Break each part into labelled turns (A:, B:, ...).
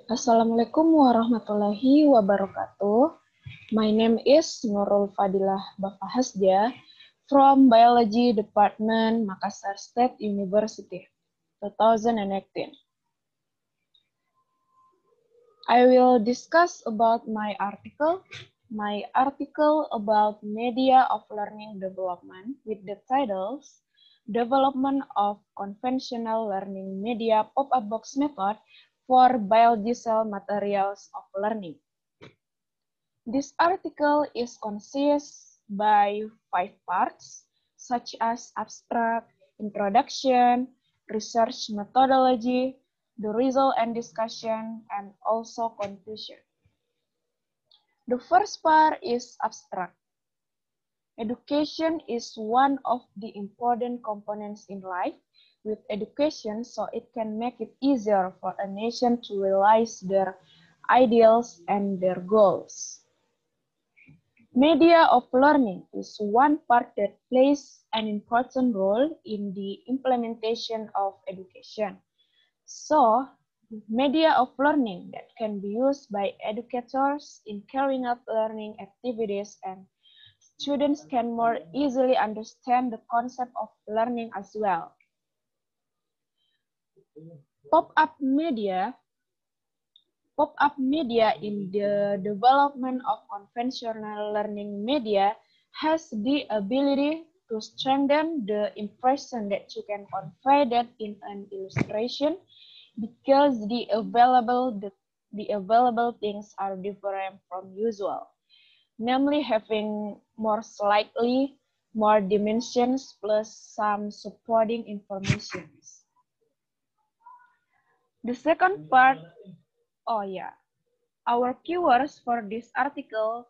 A: Assalamualaikum warahmatullahi wabarakatuh. My name is Nurul Fadilah Bafahasja from Biology Department, Makassar State University, 2018. I will discuss about my article about media of learning development with the titles Development of Conventional Learning Media Pop-up Box Method for Biological Materials of Learning. This article is consists by 5 parts, such as abstract, introduction, research methodology, the result and discussion, and also conclusion. The first part is abstract. Education is one of the important components in life. With education, so it can make it easier for a nation to realize their ideals and their goals. Media of learning is one part that plays an important role in the implementation of education. So, media of learning that can be used by educators in carrying out learning activities, and students can more easily understand the concept of learning as well. Pop-up media in the development of conventional learning media has the ability to strengthen the impression that you can convey that in an illustration, because the available things are different from usual, namely having slightly more dimensions plus some supporting information. The second part, our keywords for this article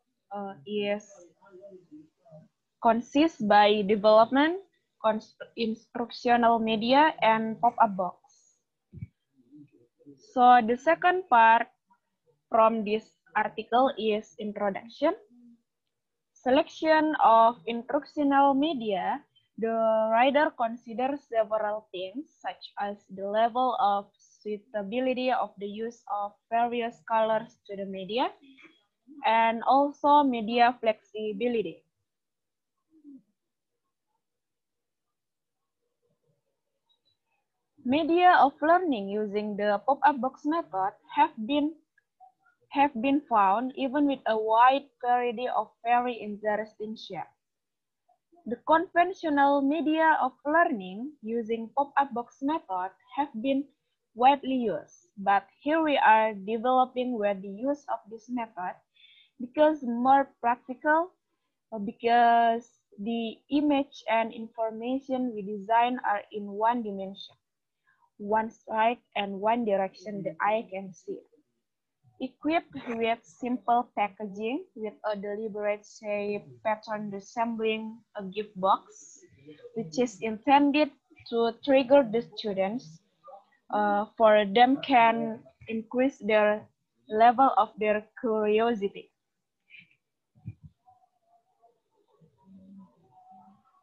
A: consists by development, instructional media, and pop-up box. So the second part from this article is introduction. Selection of instructional media. The writer considers several things, such as the level of suitability of the use of various colors to the media, and also media flexibility. Media of learning using the pop-up box method have been found even with a wide variety of very interesting shapes. The conventional media of learning using pop-up box method have been widely used, but here we are developing where the use of this method becomes more practical, because the image and information we design are in one dimension, one side and one direction the eye can see. Equipped with simple packaging with a deliberate shape pattern resembling a gift box, which is intended to trigger the students, for them can increase their level of their curiosity.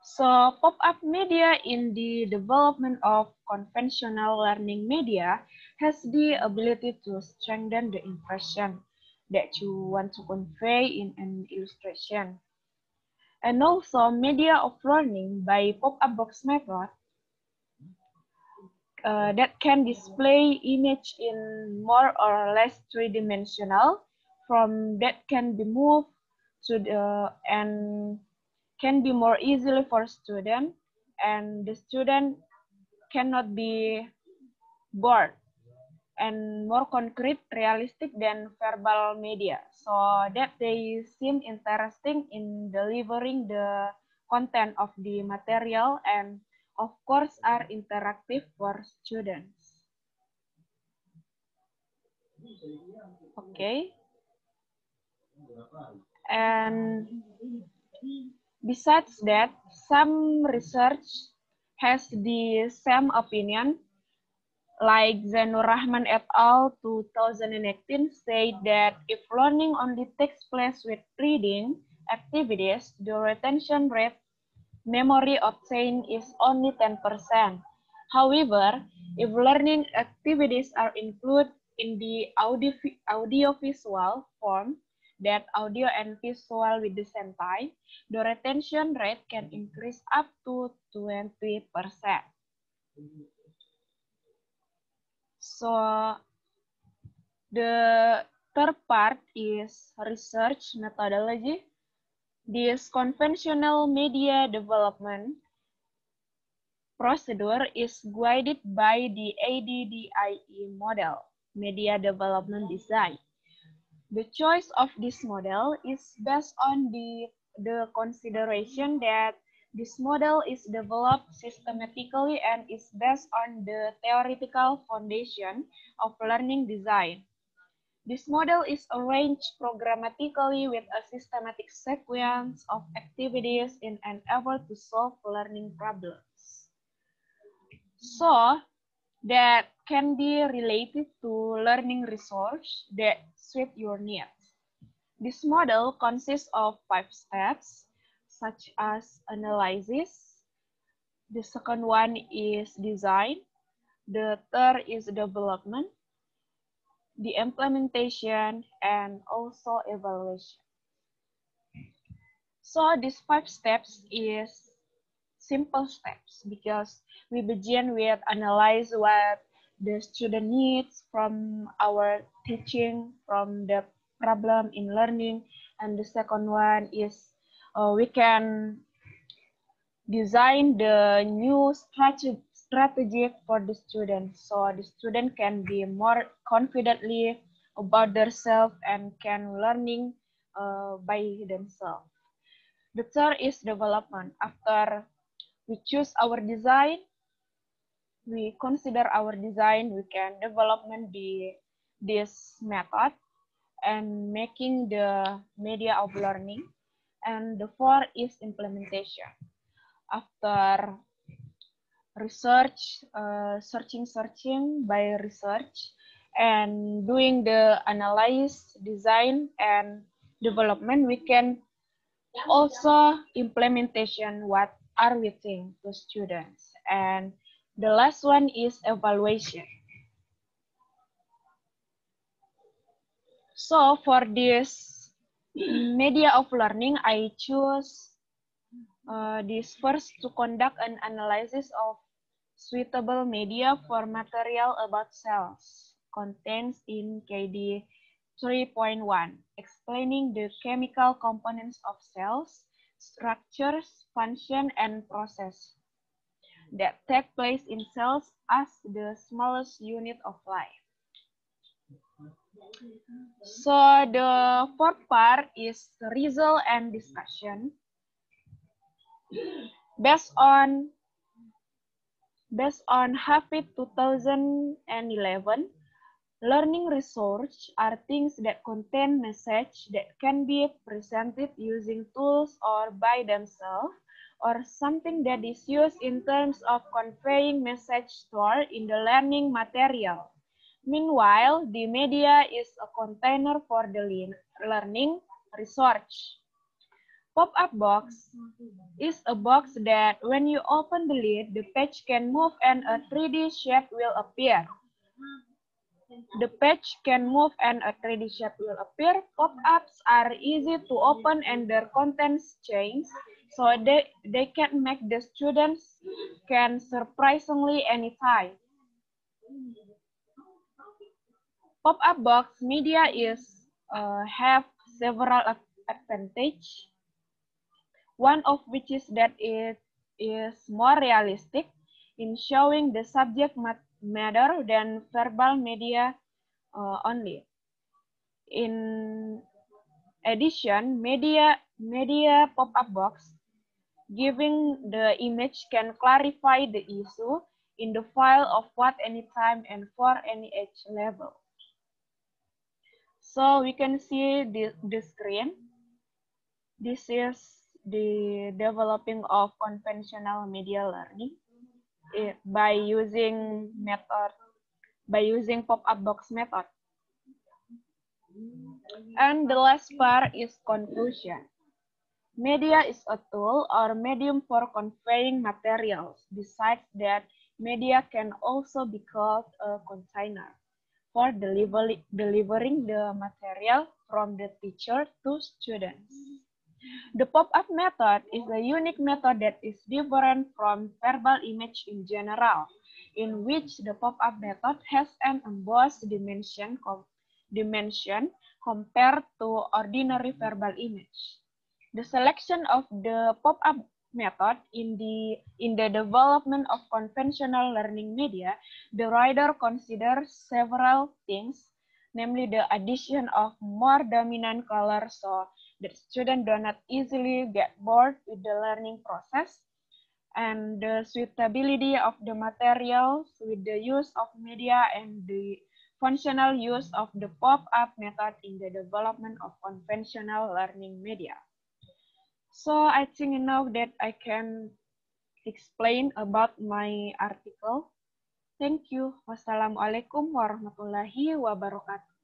A: So pop-up media in the development of conventional learning media has the ability to strengthen the impression that you want to convey in an illustration. And also media of learning by pop-up box method that can display image in more or less three-dimensional, from that can be moved to the and can be more easily for student, and the student cannot be bored, and more concrete, realistic than verbal media, so that they seem interesting in delivering the content of the material, and of course are interactive for students. Okay. And besides that, some research has the same opinion, like Zainur Rahman et al. 2018 said that if learning only takes place with reading activities, the retention rate memory obtained is only 10%. However, if learning activities are included in the audiovisual form, that audio and visual with the same time, the retention rate can increase up to 20%. So the third part is research methodology. This conventional media development procedure is guided by the ADDIE model, Media Development Design. The choice of this model is based on the consideration that this model is developed systematically and is based on the theoretical foundation of learning design. This model is arranged programmatically with a systematic sequence of activities in an effort to solve learning problems. So, that can be related to learning resource that suit your needs. This model consists of 5 steps, such as analysis. The second one is design. The third is development, the implementation, and also evaluation. So these 5 steps is simple steps because we begin with analyze what the student needs from our teaching, from the problem in learning, and the second one is we can design the new strategy for the student, so the student can be more confidently about themselves and can learning by themselves. The third is development. After we choose our design, we consider our design, we can development this method and making the media of learning. And the fourth is implementation. After research, searching by research, and doing the analysis, design, and development, we can also implementation what are we think to students. And the last one is evaluation. So for this media of learning, I choose this first to conduct an analysis of suitable media for material about cells contains in KD 3.1, explaining the chemical components of cells, structures, function, and process that take place in cells as the smallest unit of life. So the fourth part is result and discussion. Based on HAFIT 2011, learning resources are things that contain message that can be presented using tools or by themselves, or something that is used in terms of conveying message stored in the learning material. Meanwhile, the media is a container for the learning resource. Pop-up box is a box that when you open the lid, the page can move and a 3D shape will appear. The page can move and a 3D shape will appear. Pop-ups are easy to open and their contents change, so they can make the students can surprisingly anytime. Pop-up box media is have several advantages. One of which is that it is more realistic in showing the subject matter than verbal media only. In addition, media pop-up box giving the image can clarify the issue in the file of what anytime and for any age level. So we can see the screen. This is the developing of conventional media learning by using pop-up box method. And the last part is conclusion. Media is a tool or medium for conveying materials. Besides that, media can also be called a container. for delivering the material from the teacher to students. The pop-up method is a unique method that is different from verbal image in general, in which the pop-up method has an embossed dimension compared to ordinary verbal image. The selection of the pop-up method in the development of conventional learning media, the writer considers several things, namely the addition of more dominant colors so that students do not easily get bored with the learning process, and the suitability of the materials with the use of media and the functional use of the pop-up method in the development of conventional learning media. So I think now that I can explain about my article. Thank you. Wassalamualaikum warahmatullahi wabarakatuh.